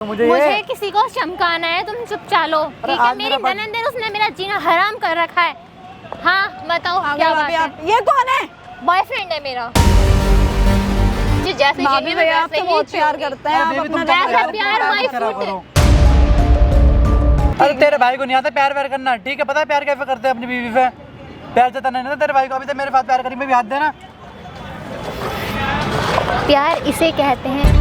मुझे किसी को चमकाना है, तुम चुप चालो, ठीक है? मेरी ननद है, उसने मेरा जीना हराम कर रखा है। हाँ बताओ क्या बात है? ये कौन है? बॉयफ्रेंड है मेरा। जी जैसे भाभी भैया आपसे बहुत प्यार करते हैं, आप अपना प्यार माय फूड। अरे तेरे भाई को नहीं आता प्यार व्यार करना, ठीक है? पता है प्यार कैसे करते हैं अपनी बीवी पे? प्यार जताना नहीं तेरे भाई को। अभी तो मेरे साथ प्यार करी, मैं भी हाथ देना। प्यार इसे कहते हैं।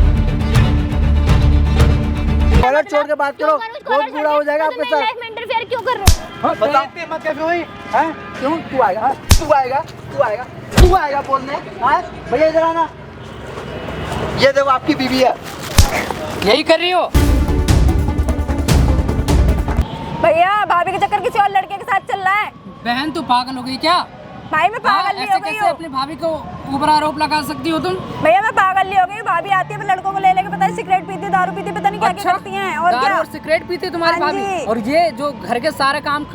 गलत छोड़ के बात करो, बहुत बुरा हो जाएगा आपके साथ। लाइफ में इंटरफेयर क्यों कर रहे हो? बताओ मत कैसे हुई? हैं? क्यों? तू आएगा, तू आएगा, तू आएगा, तू आएगा बोलने? हैं? भैया इधर आना। ये देखो आपकी बीवी है। यही कर रही हो? भैया भाभी का चक्कर किसी और लड़के के साथ चल रहा है। बहन तू पागल हो गई क्या? भाई मैं पागल नहीं हो गई कैसे अपनी भाभी को ऊपर आरोप लगा सकती हो तुम? भैया मैं पागल नहीं हो गई। भाभी आती है लड़कों को ले लेके, पता है सिगरेट पीती, दारू पीती, पता नहीं क्या क्या करती हैं। और दारू क्या और सिगरेट पीती तुम्हारी हाँ भाभी? जी। और ये जो घर के सारे काम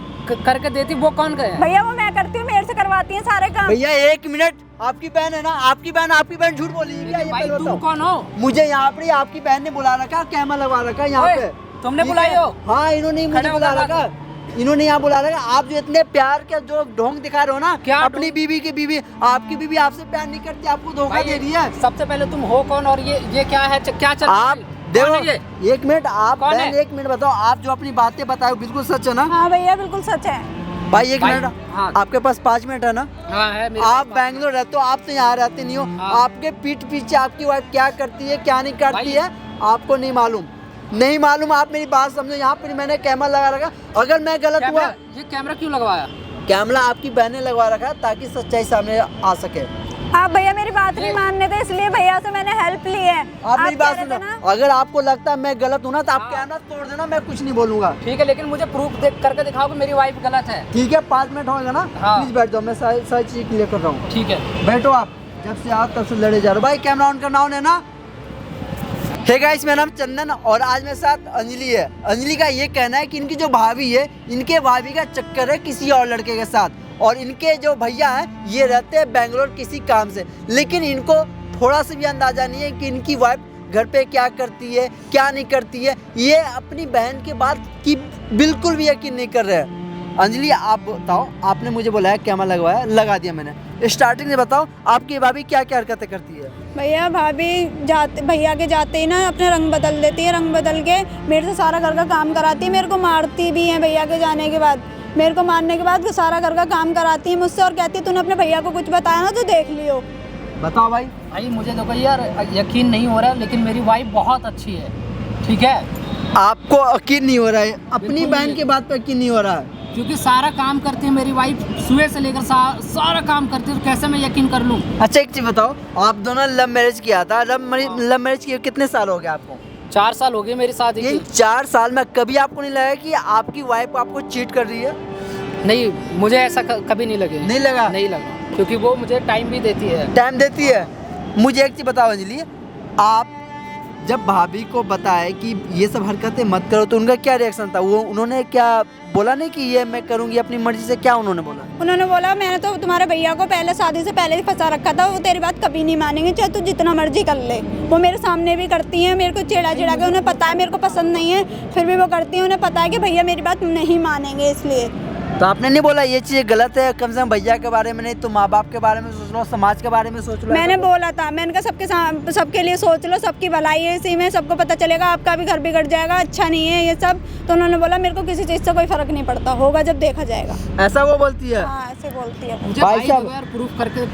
करके देती वो कौन गए? भैया वो मैं करती हूँ, मेरे से करवाती है सारे काम। भैया एक मिनट, आपकी बहन है ना? आपकी बहन झूठ बोली है क्या? ये भाई पहले तुम बताओ। कौन हो? मुझे यहाँ पे आपकी बहन ने बुला रखा, कैमरा लगवा रखा यहाँ ओए, पे। तुमने ठीक बुलाई है? हो? हाँ इन्होंने मुझे खड़े बुला होकर रखा, इन्होंने यहाँ बुला रखा। आप जो इतने प्यार के जो ढोंग दिखा रहे हो ना, क्या अपनी बीवी की बीवी, आपकी बीवी आपसे प्यार नहीं करती, आपको धोखा भाई, दे रही है। सबसे पहले तुम हो कौन और ये क्या है? क्या चल रहा आप है? देखो कौन है ये? एक मिनट, आप कौन बहन है? एक मिनट बताओ, आप जो अपनी बातें बताओ बिल्कुल सच है ना? हाँ भैया बिल्कुल सच है। भाई एक भाई, मिनट, हाँ। आपके पास 5 मिनट है ना? हाँ है मेरे आप पास। बैंगलोर रहते हो, आप तो यहाँ रहते नहीं हो। हाँ। आपके पीठ पीछे आपकी वाइफ क्या करती है क्या नहीं करती भाई। है आपको नहीं मालूम। नहीं मालूम, आप मेरी बात समझो। यहाँ पर मैंने कैमरा लगा रखा, अगर मैं गलत हुआ, ये कैमरा क्यों लगवाया? कैमरा आपकी बहन ने लगवा रखा है ताकि सच्चाई सामने आ सके। आप भैया मेरी बात नहीं मानने थे, इसलिए भैया से मैंने हेल्प ली है। आप मेरी बात कह रहे थे सुनो, ना? अगर आपको लगता है मैं गलत हूँ ना तो आप हाँ। कैमरा तोड़ देना, मैं कुछ नहीं बोलूंगा। ठीक है, लेकिन मुझे प्रूफ करके दिखाओ कि मेरी वाइफ गलत है। ठीक है 5 मिनट होगा ना? हाँ। प्लीज बैठ जाओ, मैं सारी चीज क्लियर कर रहा हूँ। ठीक है बैठो आप, जब से आओ तब से लड़े जा रहे हो। भाई कैमरा ऑन करना है ना? हे गाइस, मेरा नाम चंदन और आज मेरे साथ अंजलि है। अंजलि का ये कहना है कि इनकी जो भाभी है, इनके भाभी का चक्कर है किसी और लड़के के साथ, और इनके जो भैया हैं ये रहते हैं बेंगलोर किसी काम से, लेकिन इनको थोड़ा सा भी अंदाजा नहीं है कि इनकी वाइफ घर पे क्या करती है क्या नहीं करती है। ये अपनी बहन के बात की बिल्कुल भी यकीन नहीं कर रहे हैं। अंजलि आप बताओ, आपने मुझे बुलाया, कैमरा लगवाया, लगा दिया मैंने, स्टार्टिंग से बताओ आपकी भाभी क्या क्या हरकतें करती है? भैया भाभी जाते भैया के जाते ही ना अपने रंग बदल देती है, रंग बदल के मेरे से सारा घर का काम कराती है, मेरे को मारती भी है। भैया के जाने के बाद, मेरे को मारने के बाद वो सारा घर का काम कराती है मुझसे और कहती है तूने अपने भैया को कुछ बताया ना तो देख लियो। बताओ भाई। भाई मुझे देखो यार यकीन नहीं हो रहा है, लेकिन मेरी वाइफ बहुत अच्छी है, ठीक है? आपको यकीन नहीं हो रहा है? अपनी बिल्कुल बहन नहीं। की बात पर यकीन नहीं हो रहा है? क्योंकि सारा काम करती है मेरी वाइफ, सुबह से लेकर सारा काम करती है, तो कैसे मैं यकीन कर लूँ? अच्छा एक चीज बताओ, आप दोनों लव मैरिज किया था, लव मैरिज किए कितने साल हो गए आपको? 4 साल हो गए मेरी शादी ये की। 4 साल में कभी आपको नहीं लगा कि आपकी वाइफ आपको चीट कर रही है? नहीं, मुझे ऐसा कभी नहीं लगे। नहीं लगा? नहीं लगा, क्योंकि वो मुझे टाइम भी देती है। टाइम देती है। मुझे एक चीज बताओ अंजलि, आप जब भाभी को बताया कि ये सब हरकतें मत करो तो उनका क्या रिएक्शन था? वो उन्होंने क्या बोला नहीं कि ये मैं करूँगी अपनी मर्जी से? क्या उन्होंने बोला? उन्होंने बोला मैंने तो तुम्हारे भैया को पहले शादी से पहले ही फंसा रखा था, वो तेरी बात कभी नहीं मानेंगे, चाहे तू जितना मर्जी कर ले। वो मेरे सामने भी करती हैं, मेरे को चिढ़ा चिढ़ा के, उन्हें पता है मेरे को पसंद नहीं है, फिर भी वो करती हैं, उन्हें पता है कि भैया मेरी बात नहीं मानेंगे, इसलिए। तो आपने नहीं बोला ये चीज़ गलत है, कम से कम भैया के बारे में नहीं तो माँ बाप के बारे में सोच लो, समाज के बारे में सोच लो? मैंने बोला था, मैंने कहा सबके लिए सोच लो, सबकी भलाई है इसी में, सबको पता चलेगा, आपका भी घर बिगड़ जाएगा, अच्छा नहीं है ये सब। तो उन्होंने बोला मेरे को किसी चीज़ से कोई फर्क नहीं पड़ता, होगा जब देखा जाएगा। ऐसा वो बोलती है? हाँ ऐसे बोलती है। मुझे भाई भाई साहब- देखो यार,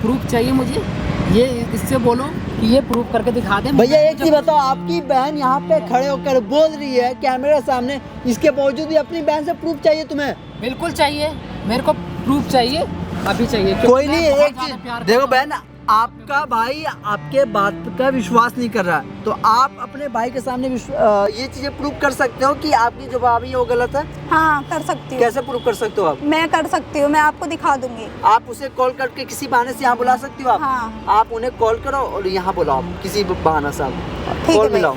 प्रूफ चाहिए मुझे, ये इससे बोलो कि ये प्रूफ करके दिखा दे। भैया एक चीज बताओ, आपकी बहन यहाँ पे खड़े होकर बोल रही है कैमरे के सामने, इसके बावजूद भी अपनी बहन से प्रूफ चाहिए तुम्हें? बिल्कुल चाहिए, मेरे को प्रूफ चाहिए, अभी चाहिए। क्योंकि कोई मैं नहीं, बहुत एक ज़्यादा चीज प्यार देखो करता हूँ। बहन, आपका भाई आपके बात का विश्वास नहीं कर रहा है, तो आप अपने भाई के सामने ये चीजें प्रूव कर सकते हो कि आपकी जो भाभी है वो गलत है? हाँ कर सकती हूँ। कैसे प्रूव कर सकते हो आप? मैं कर सकती हूँ, मैं आपको दिखा दूंगी। आप उसे कॉल करके किसी बहाने से यहाँ बुला सकती हो आप? हाँ। आप उन्हें कॉल करो और यहाँ बुलाओ किसी बहाना से, आप ठीक कॉल है मिलाओ।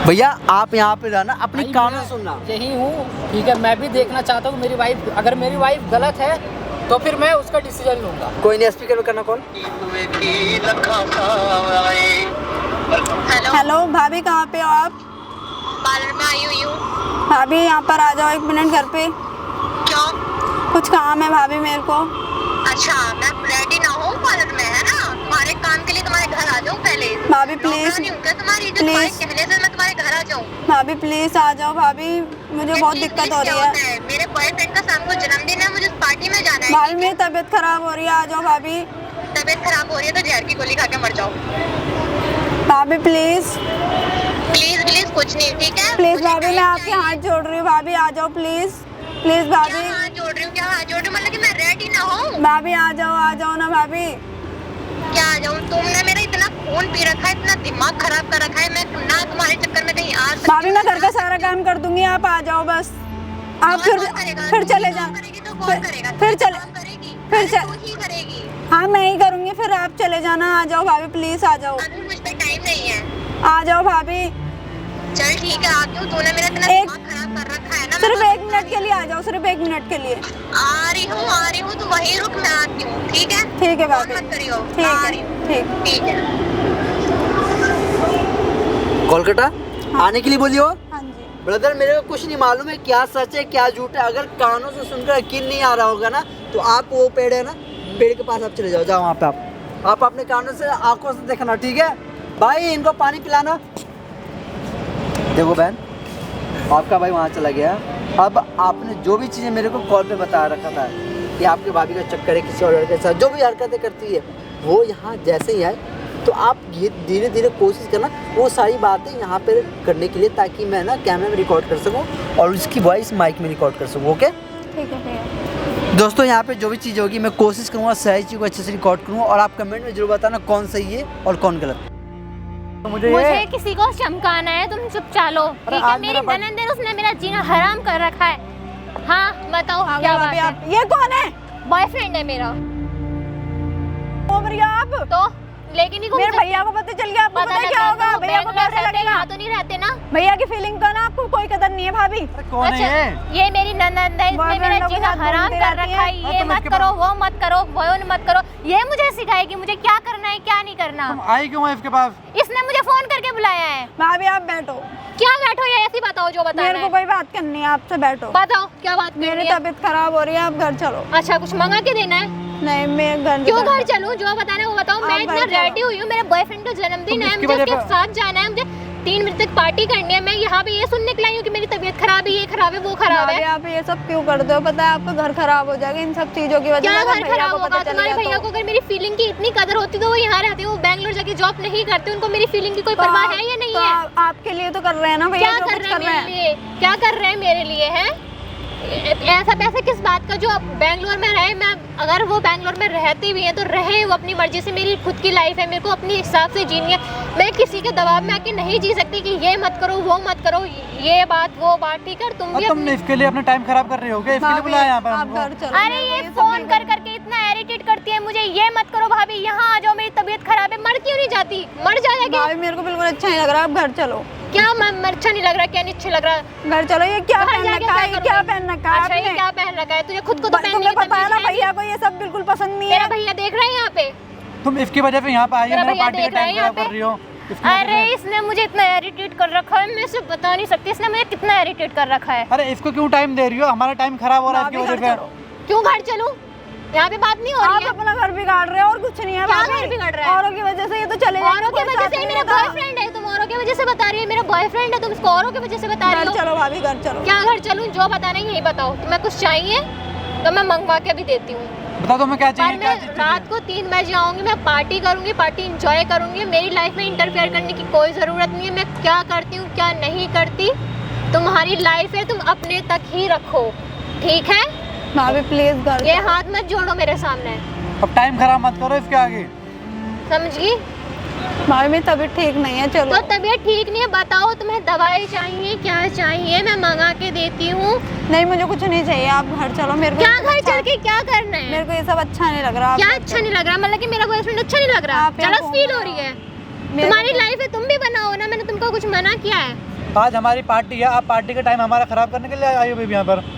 भैया आप यहाँ पे रहना, अपनी भाई, कानों मैं सुनना। यही हूँ, ठीक है? मैं भी देखना चाहता हूँ मेरी वाइफ, अगर मेरी वाइफ गलत है तो फिर मैं उसका डिसीजन लूँगा। कोई नहीं, स्पीकर पे करना कॉल। हेलो भाभी कहाँ पे हो आप? भाभी यहाँ पर आ जाओ 1 मिनट घर पे, क्यों? कुछ काम है भाभी मेरे को। अच्छा, मैं रेडी ना हूँ पार्लर में, है ना? तुम्हारे काम के लिए तुम्हारे घर आ जाऊँ पहले। भाभी प्लीज नौकरानी हूँ क्या तुम्हारी जो तुम्हारे प्लीज कहने से मैं तुम्हारे घर आ जाऊँ? भाभी प्लीज आ जाओ भाभी, मुझे बहुत दिक्कत हो रही है। मेरे बॉयफ्रेंड का शाम को जन्मदिन है, मुझे पार्टी में जाना है। भाभी मेरी तबीयत खराब हो रही है, आ जाओ भाभी। तबीयत खराब हो रही है तो जहर की गोली खा के मर जाओ। भाभी प्लीज प्लीज प्लीज कुछ नहीं, ठीक है? प्लीज मुझे भाभी, मैं टाइम आपके चाहिए। हाथ जोड़ रही हूँ भाभी, आ जाओ प्लीज प्लीज क्या भाभी। हाथ जोड़ रही हूँ, क्या हाथ जोड़ रही हूँ? मतलब कि मैं रेडी ना हूँ। भाभी आ जाओ ना भाभी। क्या आ जाऊँ? तुमने मेरा इतना खून पी रखा है, इतना दिमाग खराब कर रखा है, मैं ना तुम्हारे चक्कर में कहीं आ सकती भाभी मैं घर का सारा काम कर दूंगी, आप आ जाओ बस। आप फिर चले जाओ, फिर चले फिर चल ही करेगी। हाँ मैं ही करूंगी, फिर आप चले जाना। आ जाओ भाभी प्लीज, आ जाओ, अभी मुझ पे टाइम नहीं है। आ जाओ भाभी। चल ठीक है, आती हूँ। तूने मेरा इतना एक- दिमाग खराब कर रखा है ना। सिर्फ मैं 1 मिनट के लिए आ जाओ, सिर्फ 1 मिनट के लिए। आ रही हूँ, तू वहीं रुक, मैं आती हूँ, ठीक है? ठीक है फोन भाभी, मत करियो, ठीक आ है रही हूँ। ठीक। ठीक है। कोलकाता आने के लिए बोली हो? हाँ जी। ब्रदर मेरे को कुछ नहीं मालूम है क्या सच है क्या झूठ है। अगर कानों से सुनकर यकीन नहीं आ रहा होगा ना, तो आप वो पेड़ है ना, पेड़ के पास आप चले जाओ, वहाँ पे आप अपने कानों से आंखों से देखना, ठीक है? भाई इनको पानी पिलाना। देखो बहन, आपका भाई वहाँ चला गया। अब आपने जो भी चीज़ें मेरे को कॉल पे बता रखा था कि आपके भाभी का चक्कर है किसी और लड़के के साथ, जो भी हरकतें करती है, वो यहाँ जैसे ही आए तो आप ये धीरे धीरे कोशिश करना वो सारी बातें यहाँ पे करने के लिए, ताकि मैं ना कैमरे में रिकॉर्ड कर सकूँ और उसकी वॉइस माइक में रिकॉर्ड कर सकूँ। ओके ठीक है। दोस्तों, यहाँ पे जो भी चीज़ होगी मैं कोशिश करूँगा सही चीज़ को अच्छे से रिकॉर्ड करूँ, और आप कमेंट में जरूर बताना कौन सही है और कौन गलत। तो मुझे किसी को चमकाना है, तुम चुप चालो, ठीक है? मेरी ननद है, उसने मेरा जीना हराम कर रखा है। हाँ बताओ क्या बात है? आप ये कौन है? बॉयफ्रेंड है मेरा। आप तो लेकिन मेरे भैया को पता चल गया, आपको पता है क्या होगा? भैया को डर लगेगा। यहाँ तो नहीं रहते ना भैया की फीलिंग का ना आपको कोई कदर नहीं है भाभी। कौन अच्छा, ये मेरी ननद है, इसने मेरा जीना हराम कर रखा है। ये मत करो, वो मत करो, वो मत करो, ये मुझे सिखाएगी मुझे क्या करना है क्या नहीं करना। आई क्यों है इसके पास? इसने मुझे फोन करके बुलाया है। भाभी आप बैठो, क्या बैठो, ये ऐसी बताओ जो बताना मेरे को है। कोई बात करनी है आपसे, बैठो। बताओ क्या बात करनी मेरी है? तबीयत खराब हो रही है, आप घर चलो। अच्छा कुछ मंगा के देना है? नहीं मैं घर क्यों घर चलूं? जो बताना है वो बताओ। मैं आप इतना घर चलो। रेडी हुई हूँ, मेरे बॉयफ्रेंड का जन्मदिन है, मुझे उसके साथ जाना है, मुझे 3 बजे तक पार्टी करनी है। मैं यहाँ पे ये सुनने के लाई हूँ कि मेरी तबीयत खराब है, ये खराब है, वो खराब है। आप ये सब क्यों करते हो? पता है आपका घर खराब हो जाएगा इन सब चीजों की वजह क्या से। घर खराब होगा? तुम्हारे भैया को अगर मेरी फीलिंग की इतनी कदर होती तो वो यहाँ रहते, वो बैंगलोर जाके जॉब नहीं करते, उनको मेरी फीलिंग की कोई परवाह है या नहीं है? आपके लिए तो कर रहे हैं ना भैया, क्या जो कर कुछ रहे हैं मेरे लिए? क्या कर रहे हैं मेरे लिए? है ऐसा पैसे किस बात का जो अब बैंगलोर में रहे? मैं अगर वो बैंगलोर में रहती भी है तो रहे वो अपनी मर्जी से, मेरी खुद की लाइफ है, मेरे को अपने हिसाब से जीनी है। मैं किसी के दबाव में आके नहीं जी सकती कि ये मत करो वो मत करो, ये बात वो बात, ठीक है? और तुम भी तुम इसके लिए अपना टाइम खराब कर रहे हो क्या? इसके लिए बुलाया यहाँ पर आप हमको? घर चलो। अरे ये फोन कर करके इतना इरिटेट करती है मुझे, ये मत करो भाभी, यहाँ आ जाओ, मेरी तबीयत खराब है। मर क्यों नहीं जाती? मर जाएगी। भाभी मेरे को बिल्कुल अच्छा नहीं लग रहा, आप घर चलो। क्या अच्छा नहीं लग रहा? क्या नहीं अच्छा लग रहा? घर चलो। ये क्या घर पहन जाके रखा है? क्या ये क्या करोगी? पहन रखा है अच्छा ये आपने? क्या पहन रखा है? तुझे खुद को तो पहनने तुम्हें की पता है ना तमीज है भैया को ये सब बिल्कुल पसंद नहीं मेरा है। भैया देख रहे हैं यहाँ पे, तुम इसकी वजह से यहाँ पे आई हो, मेरा मेरा भैया पार्टी का देख रहा है टाइम यहाँ खराब कर पे। रही हो। अरे इसने मुझे इतना इरिटेट कर रखा है, मैं इसे बता नहीं सकती इसने मुझे कितना इरिटेट कर रखा है। अरे इसको क्यों टाइम दे रही हो? हमारा टाइम खराब हो रहा है इसकी वजह से। क्यों घर चलूं? यहाँ पे बात नहीं हो आप रही है। अपना घर बिगाड़ रहे हो और कुछ नहीं है। क्या भाभी घर बिगाड़ रहा है? औरों की वजह से ये तो चले औरों की वजह से ही मेरा बॉयफ्रेंड है, तुम औरों की वजह से बता रही हो। मेरा बॉयफ्रेंड है, तुम इसको औरों की वजह से बता रही घर हो। चलो भाभी, घर चलो। क्या घर चलूं? जो बताना है यही बताओ। तुम्हें कुछ चाहिए तो मैं मंगवा के भी देती हूँ। बताओ तुम्हें क्या पर चाहिए? क्या मैं चीज़ रात को 3 बजे आऊंगी, मैं पार्टी करूंगी, पार्टी एंजॉय करूंगी। मेरी लाइफ में इंटरफेयर करने की कोई ज़रूरत नहीं है। मैं क्या करती हूँ क्या नहीं करती तुम्हारी लाइफ है, तुम अपने तक ही रखो, ठीक है? भाभी प्लीज घर ये हाथ मत जोड़ो मेरे सामने, अब टाइम खराब मत करो इसके आगे। समझी? भाभी मेरी तबीयत ठीक नहीं है, चलो। तो तबीयत ठीक नहीं है, बताओ तुम्हें दवाई चाहिए क्या चाहिए, मैं मंगा के देती हूँ। नहीं मुझे कुछ नहीं चाहिए, आप घर चलो। मेरे को क्या घर चल के क्या करना है? मेरे को ये सब अच्छा नहीं लग रहा। क्या अच्छा नहीं लग रहा? मतलब कि मेरा बॉयफ्रेंड अच्छा नहीं लग रहा? आप यहाँ जलस फील हो रही है? तुम्हारी लाइफ है, तुम भी बनाओ ना, मैंने तुमको कुछ मना किया है? आज हमारी पार्टी है, आप पार्टी का टाइम हमारा खराब करने के लिए आई हो बेबी यहाँ पर।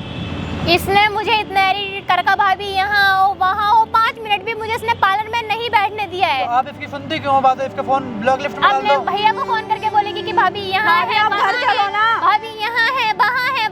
इसने मुझे इतना इरिटेट कर रखा, भाभी यहाँ आओ वहाँ आओ, 5 मिनट भी मुझे इसने पार्लर में नहीं बैठने दिया है। तो आप इसकी सुनती क्यों हो बात? इसका फोन ब्लॉक लिस्ट में डाल अपने दो। भैया को फोन करके बोलेगी कि भाभी यहाँ है, आप घर चलो ना। भाभी यहाँ है, वहाँ है,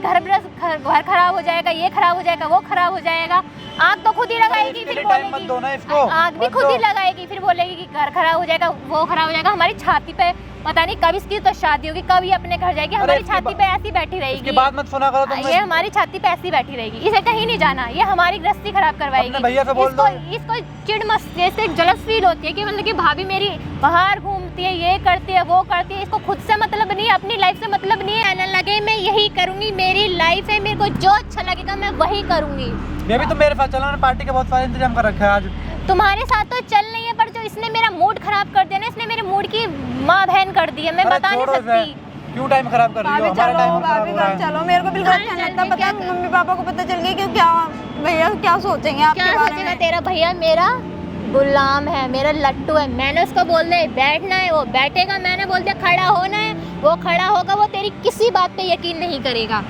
घर खराब हो जाएगा, ये खराब हो जाएगा, वो खराब हो जाएगा। आग तो खुद ही लगाएगी, फिर टाइम मत दो ना इसको, आग भी खुद ही लगाएगी, फिर बोलेगी कि घर खराब हो जाएगा, वो खराब हो जाएगा। हमारी छाती पे पता नहीं कब इसकी तो शादी होगी, कब ये अपने घर जाएगी, हमारी छाती पे ऐसी बैठी रहेगी। इसकी बात मत सुना करो तुम। ये हमारी छाती पे ऐसी बैठी रहेगी, इसे कहीं नहीं जाना, ये हमारी गृहस्थी खराब करवाएगी। अपने भैया से बोल दो। इसको चिड़ मस्त जैसे जलस फील होती है कि मतलब कि भाभी मेरी बाहर घूमती है, ये करती है, वो करती है, इसको खुद से मतलब नहीं है, अपनी लाइफ से मतलब नहीं है। कहने लगे मैं यही करूंगी, मेरी लाइफ है, मेरे को जो अच्छा लगेगा मैं वही करूंगी। ये भी तुम मेरे साथ चलो ना, पार्टी का बहुत सारा इंतजाम कर रखा है आज। तुम्हारे साथ तो चल नहीं है, पर जो इसने मेरा मूड खराब कर दिया ना, इसने मेरे मूड की माँ बहन कर दी है, मैं बता नहीं सकती। क्यों टाइम खराब कर रही हो? भाभी हमारा चलो, टाइम खराब भाभी हो रहा घर है। चलो, मेरे को बिल्कुल घर अच्छा नहीं चल लगता। के पता क्या है मम्मी पापा को पता चल गया कि क्या भैया क्या सोचेंगे आपके क्या बारे सोचेगा में। तेरा भैया? मेरा गुलाम है, मेरा लट्टू है। मैंने उसको बोल दिया बैठना है, वो बैठेगा। मैंने बोल दिया खड़ा होना है, वो खड़ा होगा। वो तेरी किसी बात पे यकीन नहीं करेगा।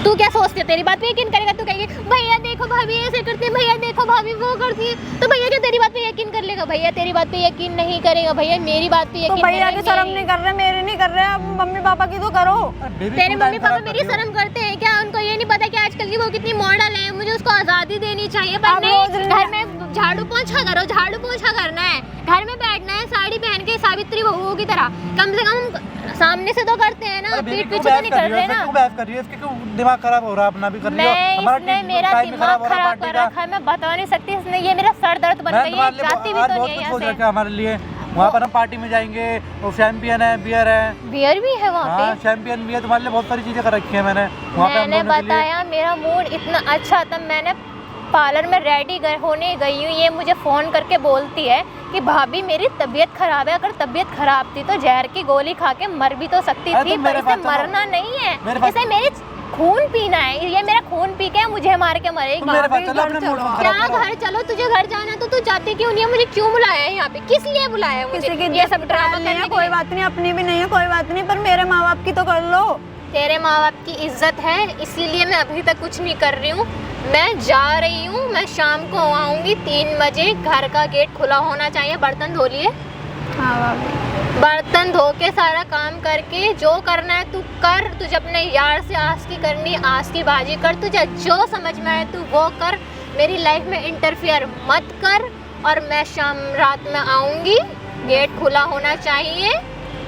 तू क्या सोचती है तेरी बात पे यकीन करेगा? तू कहेगी भैया देखो भाभी ऐसे करती है, भैया देखो भाभी वो करती है, तो भैया क्या तेरी बात पे यकीन कर लेगा? भैया तेरी बात पे यकीन नहीं करेगा, भैया मेरी बात पे तो यकीन भैया की शर्म मेरी। नहीं कर रहे, मेरे नहीं कर रहे, अब मम्मी पापा की तो करो। तेरे मम्मी पापा मेरी शर्म करते हैं क्या? उनको ये नहीं पता कि आजकल की वो कितनी मॉडल है, मुझे उसको आज़ादी देनी चाहिए। पर आप रोज नहीं, घर में झाड़ू पोछा करो, झाड़ू पोछा करना है, घर में बैठना है साड़ी पहन के सावित्री बहुओं की तरह। कम से कम सामने से तो करते हैं ना, पीठ पीछे तो नहीं कर रहे ना। क्यों बहस कर रही है? इसके क्यों दिमाग खराब हो रहा है? अपना भी कर रही हो, मैं हमारा इसने मेरा टाइम दिमाग हो रहा है खराब पार्टी कर का। रखा है, मैं बता नहीं सकती। इसने ये मेरा सर दर्द बन मैं गई है, तुम्हारे लिए जाती भी आज तो बहुत नहीं कुछ है सोच यहाँ रखा है हमारे लिए। वहाँ पर हम पार्टी में जाएंगे, वो चैंपियन है, बियर है, से। बियर भी है वहाँ हाँ पे। चैंपियन भी है। तुम्हारे लिए बहुत सारी चीजें कर रखी है मैंने वहाँ पे। हम मैंने दोनों के लिए बताया मेरा मूड इतना अच्छा था, मैंने पार्लर में रेडी होने गई हूँ, ये मुझे फ़ोन करके बोलती है कि भाभी मेरी तबीयत खराब है। अगर तबीयत खराब थी तो जहर की गोली खा के मर भी तो सकती अरे थी, तुम पर मेरे इसे साथ चलो। मरना नहीं है, मेरे साथ- इसे मेरी खून पीना है। ये मेरा खून पी के मुझे मार के मरेगी। तुम मेरे पास चलो, घर अपने चलो। मूड को क्या खराब करो। घर चलो? तुझे घर जाना तो तू जाती क्यों नहीं है? मुझे क्यों बुलाया है यहाँ पे? किस लिए बुलाया है मुझे? किसी की ये सब ड्रामा नहीं है, करने के कोई लिए। बात नहीं, अपनी भी नहीं है, कोई बात नहीं, पर मेरे माँ बाप की तो कर लो। तेरे माँ बाप की इज्जत है, इसीलिए मैं अभी तक कुछ नहीं कर रही हूँ। मैं जा रही हूँ, मैं शाम को आऊँगी 3 बजे। घर का गेट खुला होना चाहिए। बर्तन धो लिए? हाँ भाभी। बर्तन धो के सारा काम करके जो करना है तू कर। तुझे अपने यार से आस की करनी, आस की बाजी कर। तुझे जो समझ में आए तू वो कर। मेरी लाइफ में इंटरफियर मत कर। और मैं शाम रात में आऊँगी, गेट खुला होना चाहिए,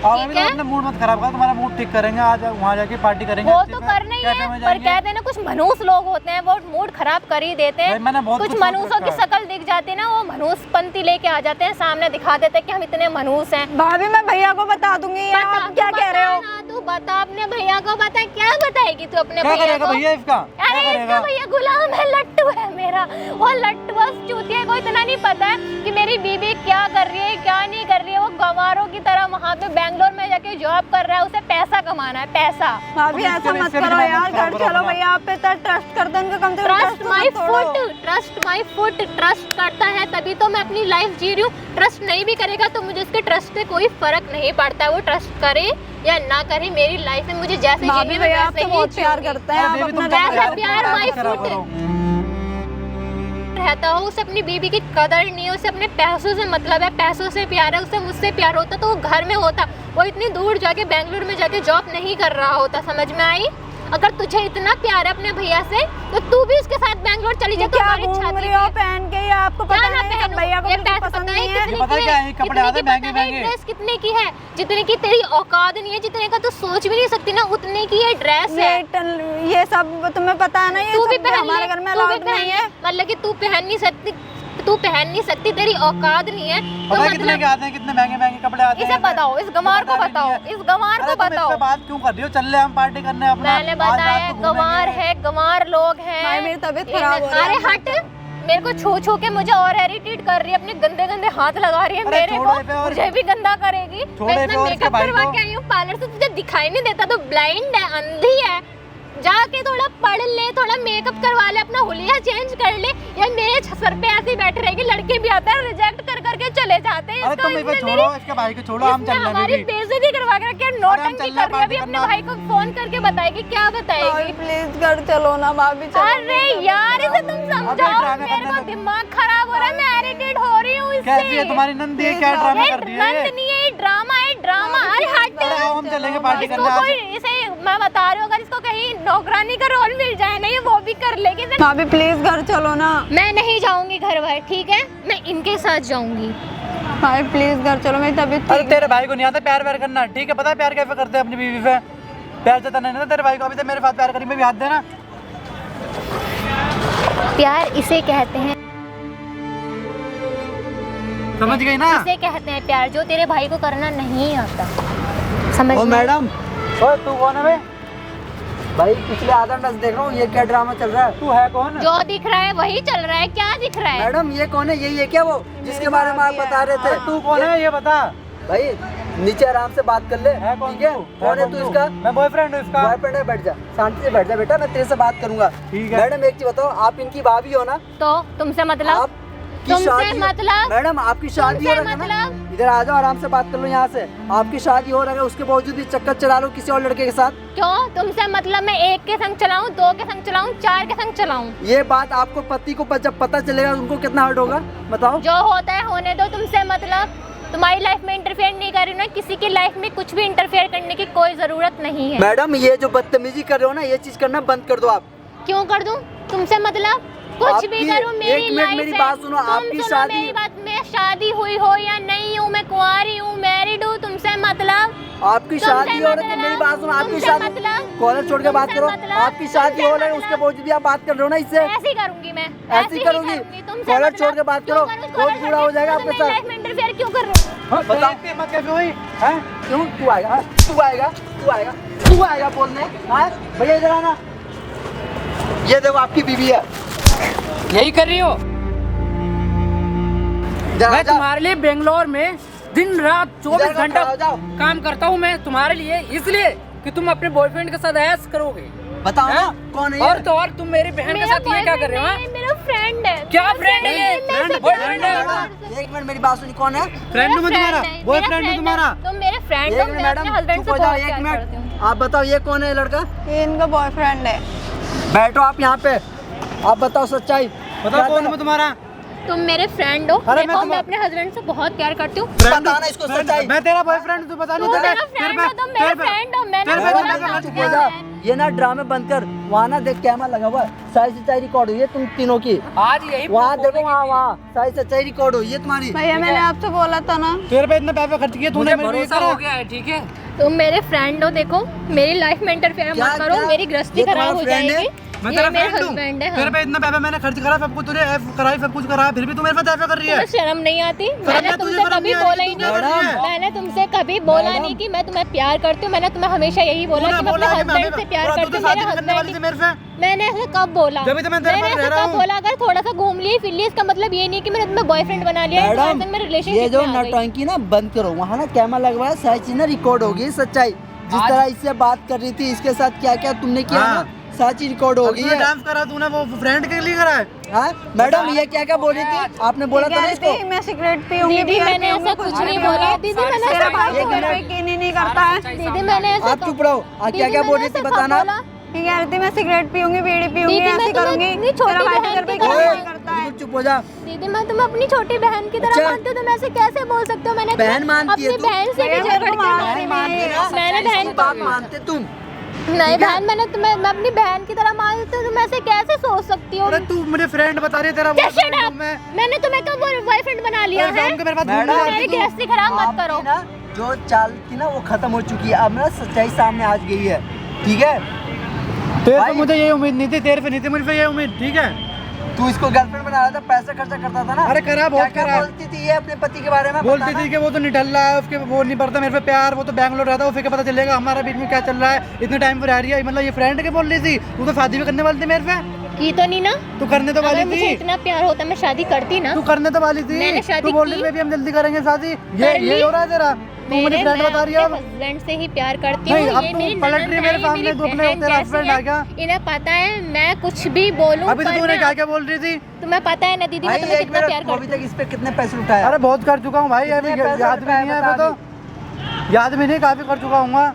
और ठीक अभी तो है? अपना मूड मत खराब करो, तुम्हारा मूड ठीक करेंगे। आज वहाँ जाके पार्टी करेंगे। वो अच्छे तो से, करना ही कैफे है, में पर जाएंगे। कहते हैं ना कुछ मनूस लोग होते हैं, वो मूड खराब कर ही देते भाई हैं। मैंने बहुत कुछ कुछ सोच मनूसों की रखा है। शक्ल दिख जाती है ना, वो मनूसपंती लेके आ जाते हैं, सामने दिखा देते हैं कि हम इतने मनूस हैं। भाभी मैं भैया को बता दूंगी। ये बता, आप तू क्या कह रहे हो? बता ना, तू बता अपने भैया को, बता। क्या बताएगी तू अपने क्या भैया करेगा को? भैया इसका? क्या अरे इसका करेगा? भैया गुलाम है, लट्टू है मेरा। वो लट्टू बस चूतिया को इतना नहीं पता है कि मेरी बीबी क्या कर रही है, क्या नहीं कर रही है। वो गंवारों की तरह वहाँ पे बैंगलोर में जाके जॉब कर रहा है, उसे पैसा कमाना है, पैसा। भाभी तुम ऐसा इसके- मत इसके करो दिमाग यार, मत खराब घर करो चलो अपना। भैया, आप पे तो ट्रस्ट करते हैं, उनका कम से कम ट्रस्ट माय मत तोड़ो। Foot, trust my foot. Trust करता है तभी तो मैं अपनी लाइफ जी रही हूँ। ट्रस्ट नहीं भी करेगा तो मुझे उसके ट्रस्ट से कोई फर्क नहीं पड़ता है। वो ट्रस्ट करे या ना करे, मेरी लाइफ में मुझे जैसे भाभी जीनी है मैं भैया आप वैसे तो ही बहुत प्यार जीऊंगी। करते हैं, अरे आप बेबी, तुम अपना तो वैसा यार प्यार तुम माय मत खराब फुट करो। रहता हो, उसे अपनी बीबी की कदर नहीं है, उसे अपने पैसों से मतलब है, पैसों से प्यार है, उसे मुझसे प्यार होता तो वो घर में होता। वो इतनी दूर जाके बेंगलुरु में जाके जॉब नहीं कर रहा होता। समझ में आई? अगर तुझे इतना प्यार है अपने भैया से तो तू भी उसके साथ बेंगलोर चली जा। ये तो क्या हमारी घूम छाती रही हो पे- पहन के? ये आपको क्या पता ना नहीं, सब पहनूं? भैया को ये बिल्कुल पैसे पसंद पता है नहीं है। कितने ये पता की क्या है? है? ये कपड़े कितने आते की महंगे पता है? महंगे। ड्रेस कितने की है? जितने की तेरी औकात नहीं है, जितने का तू सोच भी नहीं सकती ना, उतने की ये ड्रेस है। ये सब तुम्हें पता है ना, ये तू भी सब पहन हमारे ले, घर में तू भी अलाउड पहन नहीं ले। है। मतलब कि तू पहन नहीं सकती, तेरी औकात नहीं है तो पता है कितने के मतलब आते हैं, कितने महंगे महंगे कपड़े आते हैं। इसे बताओ, इस गंवार को पता भी बताओ, नहीं है। इस गंवार को अरे तुम इस बताओ। पे बात क्यों कर रही हो? चल ले हम पार्टी करने अपना। मैंने आज रात बताया को घूमेंगे। गंवार है, गंवार लोग हैं। भाई मेरी तबीयत खराब हो रही है। अरे हट, मेरे को छू छू के मुझे और इरिटेट कर रही है, अपने गंदे गंदे हाथ लगा रही है अरे मेरे छोड़ो को, इसे और- मुझे भी गंदा करेगी। छोड़ो मैं इसे इतना और इसके मेकअप भाई करवा को। के आई हूँ पार्लर से, तुझे दिखाई नहीं देता? तो ब्लाइंड है, अंधी है। जाके थोड़ा पढ़ ले, थोड़ा मेकअप करवा ले, अपना हुलिया चेंज कर ले। यार मेरे सर पे ऐसे ही बैठे रहेगी। लड़के भी आते हैं, रिजेक्ट कर करके चले जाते हैं। अरे इसका तुम इसे इसने छोड़ो, इसके भाई को छोड़ो, हम इसने चल रहे हमारी हैं। बेइज्जती करवा के रखी है। नौटंकी चल रहे कर हैं, रही है, अभी पार्टी अपने करना। भाई को फोन करके बताएगी। क्या बताएगी? भाभी प्लीज घर चलो ना, भाभी चलो। अरे यार इसे तुम समझाओ, ड्रामे मेरे करने को लगे। दिमाग खराब हो रहा है, मैं इरिटेट हो रही हूँ इससे। कैसी है तुम्हारी नंदी? है क्या ड्रामा ये कर दिया नंद ये? नहीं है, ये ड्रामा है, ड्रामा। अरे हट, अरे आओ हम चलेंगे पार्टी इसको करने आज। कोई इसे मैं बता रही हूँ, अगर इसको कहीं नौकरानी का रोल मिल जाए ना, ये वो भी कर लेगी। भाभी प्लीज घर चलो ना। मैं नहीं जाऊंगी घर भर, ठीक है, मैं इनके साथ जाऊंगी। भाई प्लीज घर चलो, मेरी तबीयत अरे ठीक तेरे भाई को नहीं आता प्यार व्यार करना, ठीक है? पता है प्यार कैसे करते हैं अपनी बीवी पे? प्यार जताना नहीं था तेरे भाई को, अभी तक मेरे साथ प्यार करी, मैं भी हाथ देना। प्यार इसे कहते हैं, समझ गई ना? इसे कहते हैं प्यार, जो तेरे भाई को करना नहीं आता। समझ ओ गए? मैडम, ओए तू कौन है बे? भाई पिछले आधा घंटा से देख रहा हूँ, ये क्या ड्रामा चल रहा है? तू है कौन? जो दिख रहा है वही चल रहा है। क्या दिख रहा है? मैडम ये कौन है? यही है क्या वो जिसके बारे में आप बता रहे थे? तू कौन है ये बता। भाई नीचे आराम से बात कर ले, है कौन ठीक है? तू? कौन है तू इसका? मैं बॉयफ्रेंड हूँ इसका। बॉयफ्रेंड है? बैठ जा, शांति से बैठ जा बेटा, मैं तेरे से बात करूंगा। ठीक है। मैडम एक चीज बताओ, आप इनकी भाभी हो ना? तो तुमसे मतलब? आपकी तुमसे शादी मतलब? मैडम आपकी शादी हो तुमसे रहा है ना? मतलब? इधर आ जाओ, आराम से बात कर लो यहाँ से। आपकी शादी हो रहा है, उसके बावजूद भी चक्कर चला लो किसी और लड़के के साथ। क्यों? तुमसे मतलब मैं एक के संग चलाऊं, दो के संग चलाऊं, चार के संग चलाऊं? ये बात आपको पति को जब पता चलेगा उनको कितना हर्ट होगा, बताओ। जो होता है होने दो। तुमसे मतलब तुम्हारी लाइफ में इंटरफेयर नहीं कर रही ना, किसी की लाइफ में कुछ भी इंटरफेयर करने की कोई जरूरत नहीं है। मैडम ये जो बदतमीजी कर रहे हो ना, ये चीज करना बंद कर दो आप। क्यों कर दूं? तुमसे मतलब कुछ भी आपकी- करूं, मेरी एक मिनट लाइफ मेरी है। बात सुनो, तुम आपकी सुनो शादी- मेरी बात, मैं शादी हुई हो या नहीं हूँ, मैं कुंवारी हूँ, मैरिड हूँ, तुमसे मतलब? आपकी तुमसे शादी हो रही है, मतलब? मेरी बात सुनो, आपकी तुमसे शादी मतलब? कॉलेज छोड़ के बात तुमसे करो। मतलब? आपकी शादी हो रही है, तुमसे उसके बावजूद भी आप बात कर रहे हो ना इससे। ऐसे ही करूंगी मैं, ऐसे ही करूंगी? तुमसे कॉलेज मतलब? छोड़ के बात करो, क्यों करूं? बहुत कॉलेज बुरा हो छोड़ के जाएगा तुम आपके मेरी साथ। लाइफ में इंटरफेयर क्यों कर रहे हो? बताओ हिम्मत कैसे हुई? हैं? क्यों? तू आएगा, हाँ? तू आएगा, तू आएगा, तू आएगा बोलने? हाँ भैया इधर आना। ये देखो आपकी बीवी है, यही कर रही हो? इधर आ मैं जा। तुम्हारे लिए बेंगलोर में दिन रात 24 इधर का घंटा खड़ा हो जाओ। काम करता हूँ मैं तुम्हारे लिए, इसलिए कि तुम अपने बॉयफ्रेंड के साथ ऐश करोगे। बताओ ना हैं? कौन है और ये? तो और तुम मेरी बहन के मेरा साथ ये क्या कर रहे हो? boyfriend नहीं है, मेरा फ्रेंड है। क्या मेरा friend है ये? मैं Friend- इससे boyfriend प्यार है? करती हूँ। एक मिनट मेरी बात सुनी, कौन है? फ्रेंड हूँ मैं मेरा तुम्हारा, friend है, बॉयफ्रेंड मेरा हूँ तुम्हारा। friend है। तुम मेरे फ्रेंड एक हो, मिनट मैं अपने मैडम हस्बैंड चुप से हो जाओ, बहुत एक प्यार करती हूँ। मिनट। आप बताओ ये कौन है लड़का? ये इनका बॉयफ्रेंड है। बैठो आप यहाँ पे, आप बताओ सच्चाई। बताओ कौन है मैं तुम्हारा? तुम मेरे फ्रेंड हो। अरे देखो मैं मैं अपने हस्बैंड से बहुत प्यार करती हूँ। बताना इसको सच्चाई। मैं तेरा बॉयफ्रेंड, तू बता तू नहीं मेरा फ्रेंड हो, तुम मेरे फ्रेंड हो, मैंने तेरे बोला फ्रेंड था का चुप क्या हो जा। है। ये ना ड्रामे बंद कर, वहाँ ना देख कैमरा लगा हुआ है, सारी सच्चाई रिकॉर्ड हुई है तुम तीनों की। आज यही वहाँ proof देखो, होने की वहाँ सारी सच्चाई रिकॉर्ड हुई है तुम्हारी। भैया मैंने आपसे बोला था ना। तेरे पे इतना पैसा खर्च किया तूने, मुझे मेरे को ये भरोसा करा। हो गया है, ठीक है? तुम मेरे फ्रेंड हो, देखो मेरी लाइफ में इंटरफेयर क्या- मत करो, क्या? मेरी गृहस्थी ये खराब तुम्हारा हो friend है? जाएगी। मैं ये तेरा मेरा फ्रेंड हूँ, हस्बैंड है। तेरे पे इतना पैसा मैंने खर्च करा, सब कुछ तुझे कराई, सब कुछ करा, फिर भी तू मेरे साथ ऐसा कर रही है। तुम्हें शर्म नहीं आती? मैंने तुझे तुमसे शर्म कभी नहीं बोला आई, ही तू नहीं। क्या कर रही है? मैंने तुमसे कभी बोला मैडम। नहीं कि मैं तुम्हें प्यार करती हूँ। मैंने तुम्हें हमेशा यही बोला कि मैं अपने हस्बैंड से प्यार करती हूँ, मेरे करने वाली थी हस्बैंड। मेरे से। मैंने ऐसा कब बोला? जब भी तो मैं तेरे मैंने साथ रह ऐसा रहा कब हूँ। बोला? अगर थोड़ा सा घूम लिए फिर लिए, इसका मतलब ये नहीं कि मैंने तुम्हें बॉयफ्रेंड बना लिया है, मैडम तुम्हारे संग मैं ये रिलेशनशिप जो में आ गई। नौटंकी ना बंद करो, वहाँ ना कैमरा लगवाया, सारी चीज ना रिकॉर्ड होगी सच्चाई। जिस तरह इससे बात कर रही थी, इसके साथ क्या क्या तुमने किया हाँ। ना, सारी चीज रिकॉर्ड अब होगी। तूने डांस करा, तूने वो फ्रेंड के लिए करा है। हाँ मैडम ये क्या क्या बोल रही थी? आपने बोला था ना इसको? मैं सिगरेट पीऊंगी। दीदी मैंने ऐसा कुछ नहीं बोला। दीदी मैंने मेरा ऐसा भाई कब तो बोला? घर पे यकीन ही नहीं करता है। दीदी मैंने ऐसा आप चुप रहो। क्या दीदी, क्या बोल मैंने रही थी ऐसा कब बताना। बोला? ये कह रही थी मैं सिगरेट पीऊंगी, बीड़ी पीऊंगी, दीदी, मैं ऐसे तुम्हें करूंगी। इतनी छोटी मेरा भाई तो बहन घर पे की यकीन तरह नहीं करता है। चुप हो जा। दीदी मैं तुम्हें अपनी छोटी बहन की तरह अच्छा। मानती हूँ, तुम ऐसे कैसे बोल सकते हो? मैंने बहन मानती है अपनी तू? बहन से भी भैया, झगड़ मेरे को के मानती मारी है। है। मैंने बहन बात मानते तुम? नहीं बहन, मैंने तुम्हें मैं अपनी बहन की तरह मानती हूँ, तुम ऐसे कैसे सोच सकती हो? अरे तू मुझे फ्रेंड बता रही है, तेरा Just shut boyfriend up! हूँ मैं। मैंने तुम्हें कब बॉयफ्रेंड बना लिया अरे है? शाम को मेरे पास मैडम, घूमने मेरी आती तू। गृहस्थी खराब मत आपकी करो। ना जो चाल थी ना वो खत्म हो चुकी है, अब ना सच्चाई सामने आ गई है, ठीक है? तेरे भाई- से मुझे ये उम्मीद नहीं थी, तेरे से नहीं थी मुझे ये उम्मीद, ठीक है? तू इसको गर्लफ्रेंड बना रहा था, पैसा खर्चा करता था ना। अरे करा, बहुत क्या करा। बोलती थी ये अपने पति के बारे में? बोलती बताना। थी कि वो तो निठल रहा है, उसके वो नहीं पड़ता मेरे पे प्यार, वो तो बैंगलोर रहता है, उसे क्या पता चलेगा हमारा बीच में क्या चल रहा है, इतने टाइम पर रह रही है। मतलब ये फ्रेंड के बोल रही थी, तू तो शादी भी करने वाली थी मेरे से। की तो नहीं ना? तू करने तो अगर वाली मुझे थी, इतना प्यार होता मैं शादी करती ना। तू करने तो वाली थी। मैंने शादी तू बोल रही की। थी हम जल्दी करेंगे शादी, कर ली। ये हो रहा है तेरा। तू मुझे मैं फ्रेंड बता रही है अब। अपने हस्बैंड से ही प्यार करती हूँ। नहीं, अब ये तू मेरी पलट रही ननद है मेरे है, सामने, मेरी तू अपने बहन तेरा जैसी friend है। आ गया। इन्हें पता है मैं कुछ भी बोलूं अभी तो पर तूने मैं- क्या क्या बोल रही थी? तुम्हें पता है ना दीदी मैं भाई तुम्हें एक कितना प्यार मिनट, अभी करती तक इस पे कितने पैसे उठाए? अरे बहुत कर चुका हूँ भाई, अभी कितने पैसे याद भी नहीं है उठाए मैं तो, याद भी नहीं, काफी कर चुका हूँ। हूँ।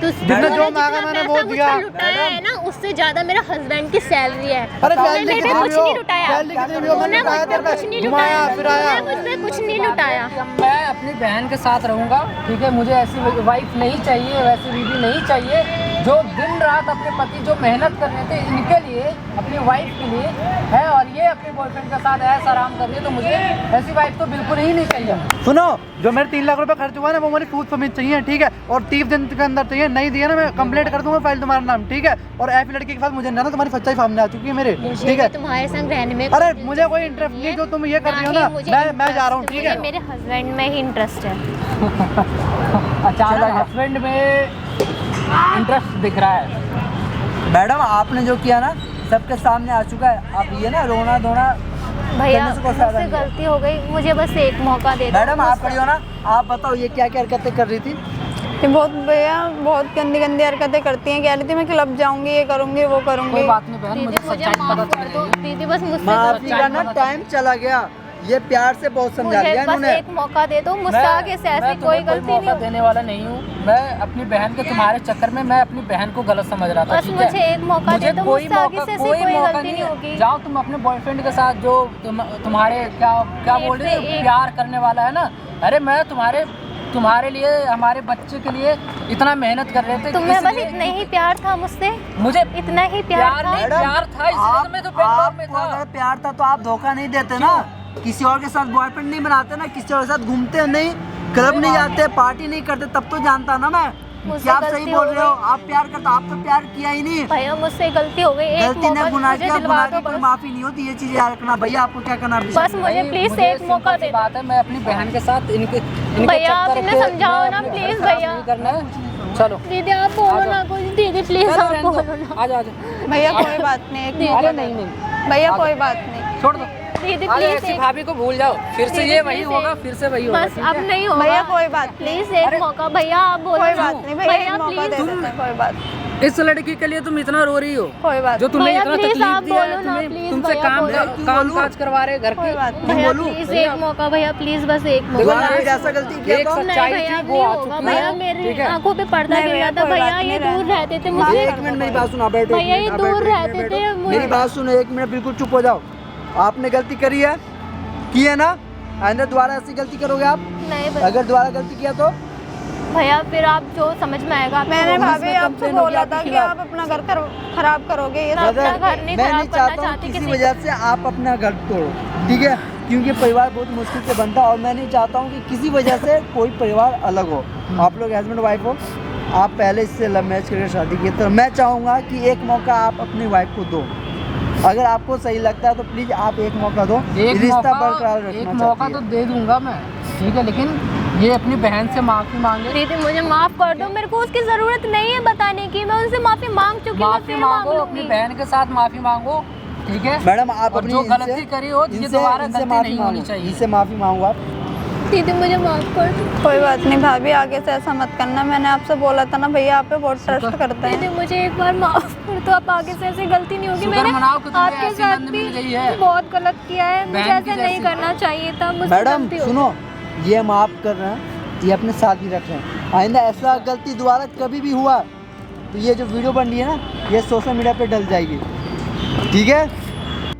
जितना तूने जो जितना मांगा मैंने वो पैसा दिया। मुझसे लुटाया है ना, उससे ज्यादा मेरा हस्बैंड की सैलरी है। अरे तूने सैलरी मेरे पे कितनी कुछ भी हो, नहीं लुटाया। सैलरी कितनी भी हो, तूने मैंने मुझ कहा पे तेरे कुछ नहीं पे घुमाया लुटाया। फिराया। तूने मुझ पे कुछ नहीं लुटाया। मैं अपनी बहन के साथ रहूंगा, ठीक है? मुझे ऐसी वाइफ नहीं चाहिए, वैसी बीवी नहीं चाहिए। जो दिन रात अपने पति जो मेहनत कर रहे थे इनके लिए, अपनी वाइफ के लिए है, और ये अपने बॉयफ्रेंड के साथ ऐसा आराम कर रही है, तो मुझे ऐसी वाइफ तो बिल्कुल ही नहीं चाहिए। सुनो, जो मेरे 3 लाख रुपए खर्च हुआ ना वो मेरी फूड परमिट चाहिए, ठीक है, और 30 दिन के अंदर चाहिए, नहीं दिया ना मैं कंप्लेंट कर दूंगा फाइल तुम्हारा नाम, ठीक है, और ऐसी लड़की के साथ मुझे ना तुम्हारी सच्चाई सामने आ चुकी है मेरे, मुझे ठीक है। भी तुम्हारे संग रहने में अरे मुझे कोई इंटरेस्ट नहीं, जो तुम ये कर रही हो ना, मैं जा रहा हूँ, ठीक है। मेरे हस्बैंड में ही इंटरेस्ट है। अचानक हस्बैंड में इंटरेस्ट दिख रहा है। मैडम आपने जो किया ना सबके सामने आ चुका है, आप ये ना रोना धोना भैया करने से कोई फायदा मुझसे नहीं है। गलती हो गई, मुझे बस एक मौका दे दो। मैडम आप खड़ी हो ना, आप बताओ ये क्या क्या हरकतें कर रही थी? ये बहुत भैया बहुत गंदी गंदी हरकतें करती हैं, कह रही थी मैं क्लब जाऊंगी, ये करूंगी वो करूंगी। कोई बात नहीं बहन, दीदी मुझे मुझे सच्चाई माफ पता कर चल दो, गई है। दीदी बस मुझसे माफी का ना टाइम चला गया, ये प्यार से बहुत समझा मुझे दिया बस इन्होंने। एक मौका दे दो, मुझसे आगे से ऐसी कोई गलती नहीं मौका होगी। देने वाला नहीं हूँ मैं। अपनी बहन के तुम्हारे चक्कर में मैं अपनी बहन को गलत समझ रहा था, बस ठीक है? मुझे एक मौका मुझे दे दो, कोई मुझसे आगे मौका से ऐसी कोई कोई मौका गलती नहीं है। होगी। जाओ तुम अपने बॉयफ्रेंड के साथ जो तुम्हारे क्या बोल रहे एक- हो, प्यार करने वाला है ना। अरे मैं तुम्हारे लिए, हमारे बच्चे के लिए इतना मेहनत कर रहे थे। तुम्हें बस इसलिए इतना ही प्यार था मुझसे, मुझे इतना ही प्यार प्यार था। नहीं, प्यार था, इसलिए तो मैं तो बेंगलोर में आपको था। अगर प्यार था तो आप धोखा नहीं देते ना, किसी और के साथ बॉयफ्रेंड नहीं बनाते ना, किसी और के साथ घूमते नहीं, क्लब नहीं जाते, पार्टी नहीं करते, तब तो जानता ना मैं। मुझसे क्या आप गलती सही हो बोल रहे हो? गई। आप प्यार करते, आप तो प्यार किया ही नहीं। भैया मुझसे गलती हो गई, एक गलती मौका ने गुनाह मुझे किया, दिलवा गुनाह दो की कोई बस। माफी नहीं होती, ये चीज याद रखना। भैया आपको क्या करना है? बस मुझे प्लीज मुझे एक मौका सिंपल सी दे बात है, मैं अपनी बहन के साथ इनके भैया, आप चक्कर इन्हें के- समझाओ मैं ना, अपनी प्लीज बहन के साथ भैया। नहीं करना है। चलो दीदी आप बोलो ना कुछ, दीदी प्लीज चलो, आप रहने दो। बोलो ना। आजा भैया कोई बात नहीं, एक मौका अरे दे नहीं दो। नहीं भैया कोई बात नहीं, छोड़ दो। दीदी अरे प्लीज ऐसी भाभी को भूल जाओ, फिर से दीदी, ये वही प्लीज होगा, एक- फिर से वही होगा। बस ठीक अब है? नहीं होगा। भैया कोई बात नहीं, प्लीज एक मौका, भैया आप बोलो कोई ना। बात नहीं भैया, एक मौका प्लीज दे देते हैं, कोई बात नहीं, इस लड़की के लिए तुम इतना रो रही हो, कोई बात जो नहीं, तुम्हें भैया, इतना प्लीज तकलीफ आप दिया है, बोलो ना, प्लीज तुमसे भैया, बोलो। काम काज करवा रहे घर कोई की। बात नहीं। भैया बोलूं? प्लीज एक मौका, भैया प्लीज बस एक मौका। दोबारा फिर ऐसा गलती किया एक तो? सच्चाई नहीं थी, भैया अब वो नहीं आ होगा चुकी भैया, है, मेरी ठीक है? आंखों पे पर्दा नहीं गिर भैया, रहा था। कोई भैया बात ये नहीं, दूर रहते थे एक मुझसे, मिनट मेरी बात सुनो, बैठो। भैया, ये आप दूर बैठो, रहते बैठो। थे, मेरी बात सुनो, एक मिनट बिल्कुल चुप हो जाओ। आपने गलती करी है, की है ना? आइंदा दोबारा ऐसी गलती करोगे आप? नहीं भैया। अगर दोबारा गलती किया तो? भैया फिर आप जो समझ में आएगा आप मैंने करो। भाभी आपसे कंप्लेन होगी बोला आपके था कि खिलाफ। आप अपना घर खराब करोगे, ये ना। सब अपना ब्रदर, घर नहीं मैं खराब नहीं करना चाहता हूँ चाहती किसी किसी वजह से आप अपना घर तोड़ो, ठीक है? क्योंकि परिवार बहुत मुश्किल से बनता है और मैं नहीं चाहता हूँ कि किसी वजह से कोई परिवार अलग हो। आप लोग हस्बैंड वाइफ हो, आप पहले इससे लव मैरिज करके शादी की, तो मैं चाहूँगा कि एक मौका आप अपनी वाइफ को दो। अगर आपको सही लगता है तो प्लीज़ आप एक मौका दो, रिश्ता बरकरार रखना एक चाहती मौका है। तो दे दूंगा मैं, ठीक है, लेकिन ये अपनी बहन से माफी मांगे। दीदी मुझे माफ कर दो, मेरे को उसकी जरूरत नहीं है बताने की, मैं उनसे माफी मांग चुकी हूँ, मैं माफी फिर मांगो, मांग अपनी लूंगी। बहन के साथ माफी मांगो, ठीक है? मैडम आप और अपनी जो इनसे- गलती करी हो, ये दोबारा इनसे गलती माफी नहीं होनी मांगो, चाहिए। इनसे माफी मांगो आप। दीदी मुझे माफ कर दो। कोई बात नहीं भाभी, आगे से ऐसा मत करना, मैंने आपसे बोला था ना भैया, आप पे बहुत ट्रस्ट करते दीदी हैं। मुझे एक बार माफ कर दो, अब आगे से ऐसी गलती नहीं होगी। शुक्र मैंने मनाओ कि तुम्हें आपके ऐसी साथ नंद भी मिल गई है। बहुत गलत किया है, मुझे बहन की ऐसा नहीं जैसी। करना चाहिए था, मुझसे मैडम गलती हो गई। सुनो, ये हम आप कर रहे हैं, ये अपने साथ ही रख रहे हैं। आइंदा ऐसा गलती दोबारा कभी भी हुआ तो ये जो वीडियो बन रही है ना, ये सोशल मीडिया पे डल जाएगी, ठीक है?